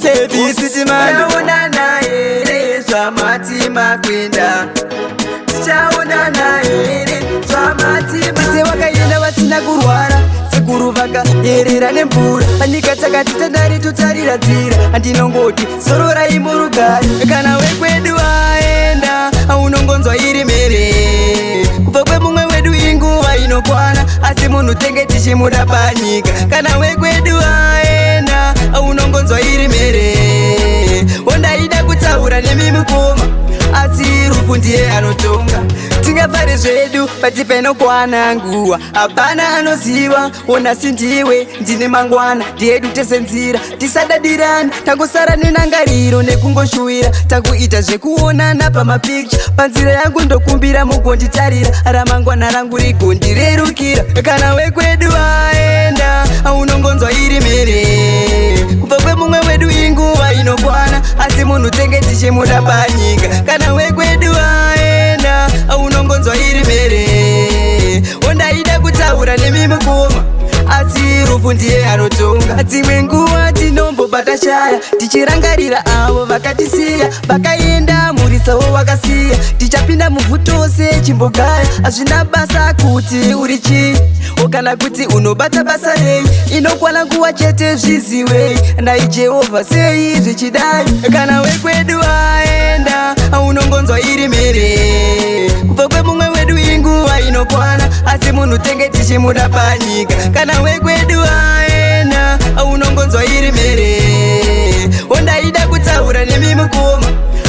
service Chaonana ere zvamatima kwenda Chaonana ere zvamatima Ise wakaenda vasina kurwara sekuru vakayerera nemvura panyika takati tandari totarira dzira handinongoti sororai murugari kana wekwedu aenda unongonzwa iri mere kubva kwemumwe wedu inguva inokwana asi munhu tenge tichimuda panyika kana wekwedu aenda unongonzwa iri mere ondaida kutaura nemimukoma asi rufu ndiye anotonga tingafare zvedu pati penokwana nguva hapana anoziva ona sindiwe ndine mangwana ndiedu tesenzira tisadadirana tangosara nenangariro nekungoshuwira takuita zvekuonana pamapicha panzira yangu ndokumbira mugonditarira ramangwana rangu rigondirerukira kana wekwedu aenda unongonzwa iri mere kubva kwemumwe wedu inguva inokwana asi munhu tenge tichimuda panyika kana wekwedu aenda unongonzwa iri mere ondaida kutaura nemimukoma asi rufu ndiye anotonga dzimwe nguva tinombobata shaya tichirangarira avo vakatisiya vakaenda murisawo wakasiya tichapinda muvhutose chimbogaya hazvina basa kuti uri chii kana kuti unobata basa rei inokwana nguva chete zviziwei ndai jehovha sei zvichidai kana wekwedu aenda unongonzwa iri mere kubva kwemumwe wedu inguva inokwana asi munhu tenge tichimuda panyika kana wekwedu aenda unongonzwa iri mere ondaida kutaura nemimukoma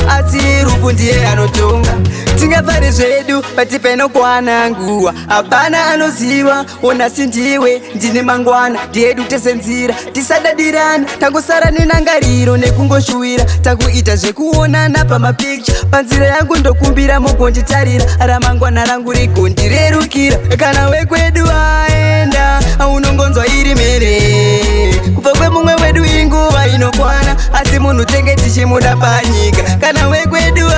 asi rufu ndiye anotonga tingafare zvedu pati penokwana nguva hapana anoziva ona sindiwe ndine mangwana ndiedu tesenzira tisadadirana tangosara nenangariro nekungoshuwira takuita zvekuonana pamapicha panzira yangu ndokumbira mugonditarira ramangwana rangu rigondirerukira kana wekwedu aenda unongonzwa iri mere kubva kwemumwe wedu inguva inokwana asi munhu tenge tichimuda panyika kana wekwedu